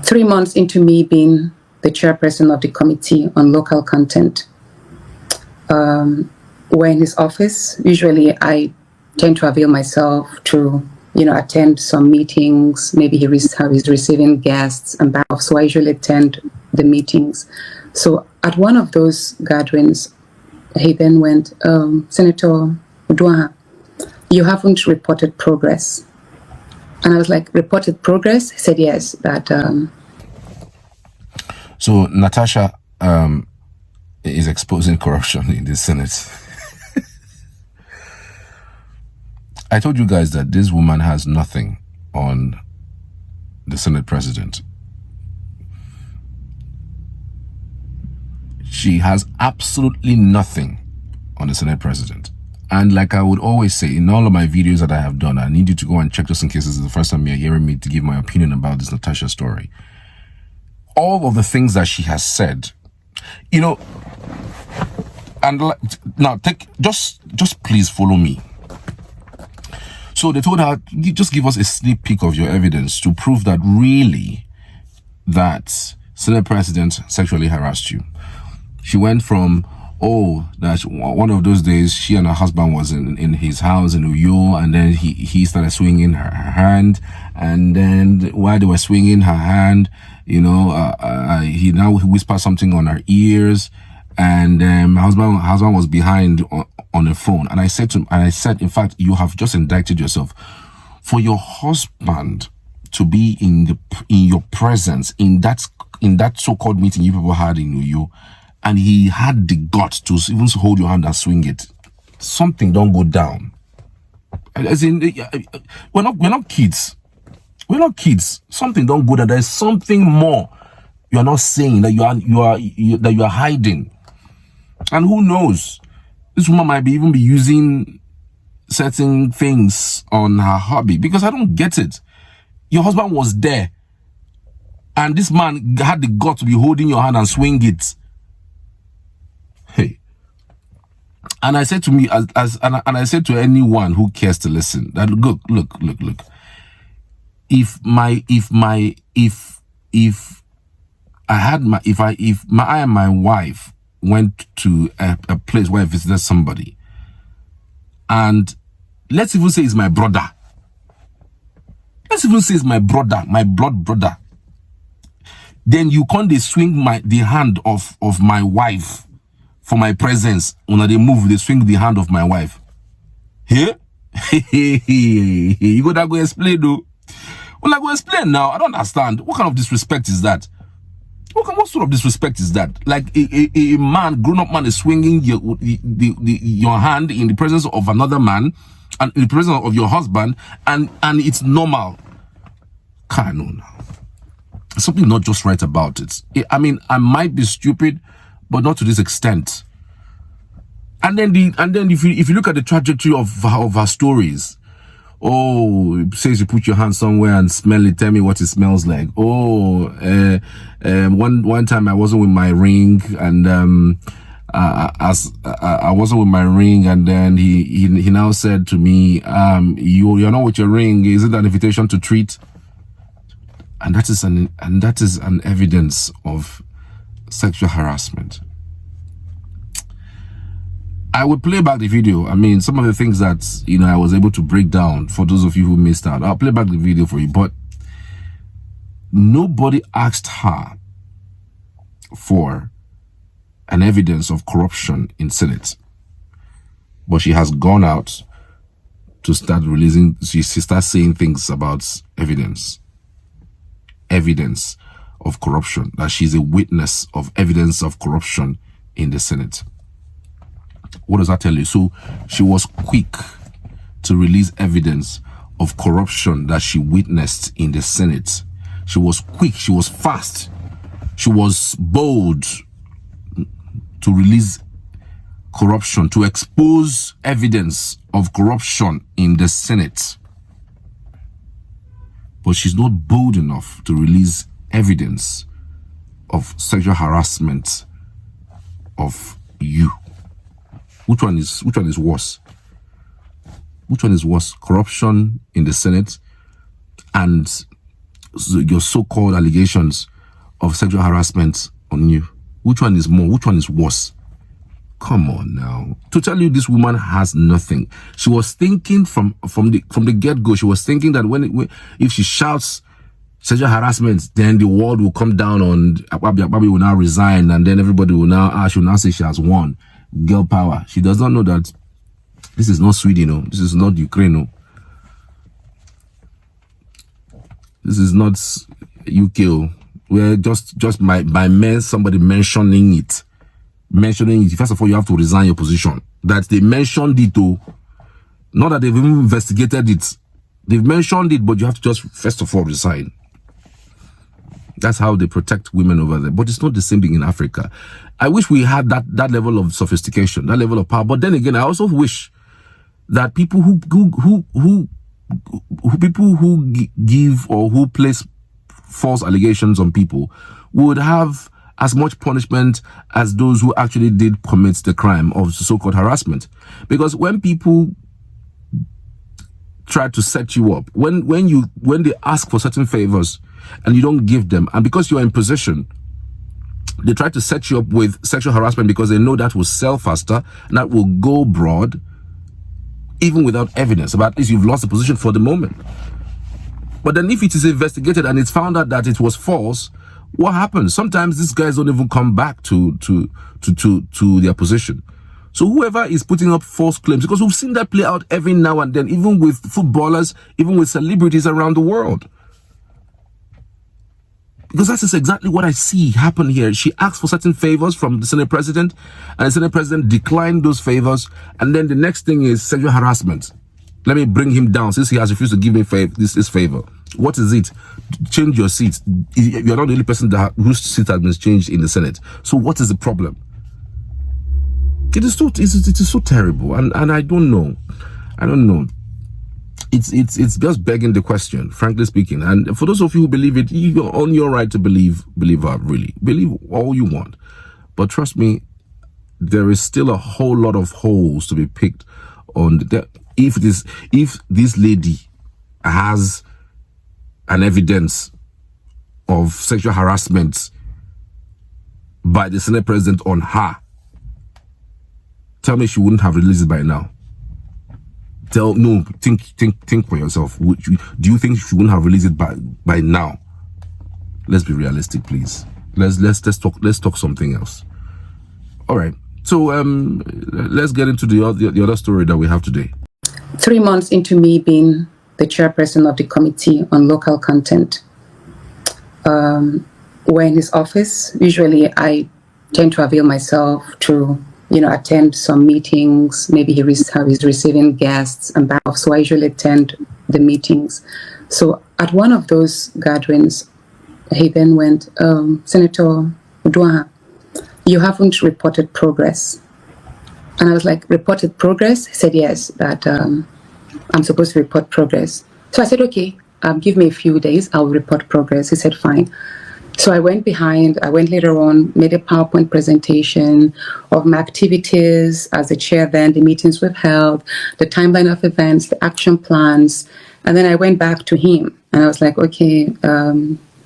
3 months into me being the chairperson of the Committee on Local Content, we're in his office. Usually I tend to avail myself to, attend some meetings. Maybe he's receiving guests and back off. So I usually attend the meetings. So at one of those gatherings, he then went, Senator Uduaha, you haven't reported progress. And I was like, reported progress? He said, yes, that... So Natasha is exposing corruption in the Senate. I told you guys that this woman has nothing on the Senate president. She has absolutely nothing on the Senate president. And like I would always say, in all of my videos that I have done, I need you to go and check just in case this is the first time you're hearing me to give my opinion about this Natasha story. All of the things that she has said, and now just please follow me. So they told her, just give us a sneak peek of your evidence to prove that really that Senate president sexually harassed you. She went from, that one of those days she and her husband was in his house in Uyo, and then he started swinging her hand, and then while they were swinging her hand, he now whispered something on her ears, and my husband was behind on the phone, and I said, in fact, you have just indicted yourself for your husband to be in your presence in that so-called meeting you people had in Uyo, and he had the guts to even hold your hand and swing it. Something don't go down. As in, we're not kids. We're not kids. Something don't go down. There's something more you are not saying, that you are hiding. And who knows? This woman might even be using certain things on her hobby, because I don't get it. Your husband was there, and this man had the guts to be holding your hand and swing it. Hey. And I said to me, and I said to anyone who cares to listen, that look. If I and my wife went to a place where I visited somebody, and let's even say it's my brother. Let's even say it's my brother, my blood brother. Then you can't swing the hand of my wife for my presence. When they move, they swing the hand of my wife. Here? You gotta go explain though. Well, I go explain now. I don't understand. What kind of disrespect is that? What sort of disrespect is that? Like a man, grown-up man, is swinging your hand in the presence of another man, and in the presence of your husband, and it's normal. Can't know now. Something not just right about it. I mean, I might be stupid, but not to this extent. And then if you look at the trajectory of her stories, it says you put your hand somewhere and smell it. Tell me what it smells like. One time I wasn't with my ring, and I wasn't with my ring, and then he now said to me, you're not with your ring. Is it an invitation to treat? And that is an evidence of sexual harassment. I would play back the video. I mean, some of the things that, I was able to break down for those of you who missed out. I'll play back the video for you, but nobody asked her for an evidence of corruption in Senate. But she has gone out to start releasing, she starts saying things about evidence of corruption, that she's a witness of evidence of corruption in the Senate. What does that tell you? So she was quick to release evidence of corruption that she witnessed in the Senate. She was quick, she was fast, she was bold to release corruption, to expose evidence of corruption in the Senate. But she's not bold enough to release evidence of sexual harassment of you. Which one is worse? Which one is worse? Corruption in the Senate and your so-called allegations of sexual harassment on you? Which one is more? Which one is worse? Come on now. To tell you, this woman has nothing. She was thinking from the get-go. She was thinking that if she shouts sexual harassment, then the world will come down on Akpoti will now resign, and then everybody will now she will now say she has won. Girl power. She does not know that this is not Sweden, no. This is not Ukraine, no. This is not UK, where just by somebody mentioning it. First of all, you have to resign your position. That they mentioned it, though. Not that they've even investigated it. They've mentioned it, but you have to just first of all resign. That's how they protect women over there. But it's not the same thing in Africa. I wish we had that level of sophistication, that level of power. But then again, I also wish that people who give or who place false allegations on people would have as much punishment as those who actually did commit the crime of so-called harassment. Because when people try to set you up, when they ask for certain favors and you don't give them, and because you're in position, they try to set you up with sexual harassment because they know that will sell faster and that will go broad, even without evidence. But at least you've lost the position for the moment. But then if it is investigated and it's found out that it was false, what happens? Sometimes these guys don't even come back to their position. So whoever is putting up false claims, because we've seen that play out every now and then, even with footballers, even with celebrities around the world. Because that is exactly what I see happen here. She asked for certain favors from the Senate president, and the Senate president declined those favors. And then the next thing is sexual harassment. Let me bring him down since he has refused to give me this favor. What is it? Change your seat. You're not the only person whose seat has been changed in the Senate. So what is the problem? It is so terrible, and I don't know. It's just begging the question, frankly speaking. And for those of you who believe it, you're on your right to believe her, really. Believe all you want. But trust me, there is still a whole lot of holes to be picked on. If this lady has an evidence of sexual harassment by the Senate president on her, tell me she wouldn't have released it by now. Think for yourself. Do you think she wouldn't have released it by now? Let's be realistic, please. Let's talk something else. All right. So let's get into the other story that we have today. 3 months into me being the chairperson of the Committee on Local Content, we're in his office. Usually I tend to avail myself to attend some meetings. Maybe he's receiving guests and back off. So I usually attend the meetings. So at one of those gatherings, he then went, Senator Udwa, you haven't reported progress. And I was like, reported progress? He said, yes, that I'm supposed to report progress. So I said, okay, give me a few days, I'll report progress. He said, fine. So I went later on, made a PowerPoint presentation of my activities as the chair then, the meetings we've held, the timeline of events, the action plans. And then I went back to him and I was like, okay,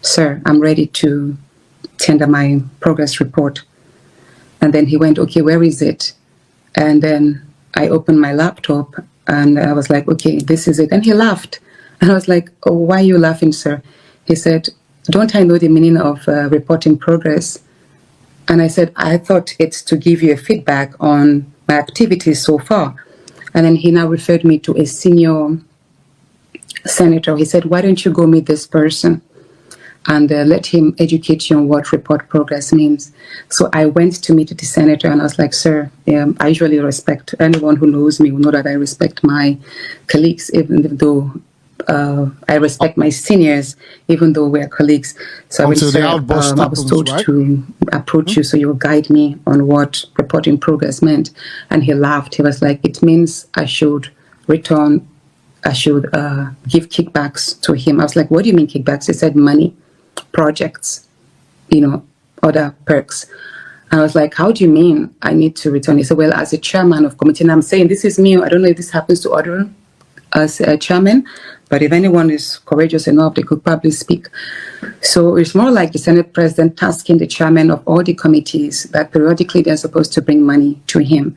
sir, I'm ready to tender my progress report. And then he went, okay, where is it? And then I opened my laptop and I was like, okay, this is it. And he laughed. And I was like, oh, why are you laughing, sir? He said, don't I know the meaning of reporting progress? And I said, I thought it's to give you a feedback on my activities so far. And then he now referred me to a senior senator. He said, why don't you go meet this person and let him educate you on what report progress means? So I went to meet the senator and I was like, sir, I usually respect anyone who knows me will know that I respect my colleagues, even though I respect my seniors, even though we're colleagues. So I was told to approach you so you will guide me on what reporting progress meant. And he laughed. He was like, it means I should give kickbacks to him. I was like, what do you mean kickbacks? He said money, projects, other perks. I was like, how do you mean I need to return? He said, well, as a chairman of committee, and I'm saying this is me. I don't know if this happens to other as a chairman, but if anyone is courageous enough, they could probably speak. So it's more like the Senate president tasking the chairman of all the committees that periodically they're supposed to bring money to him.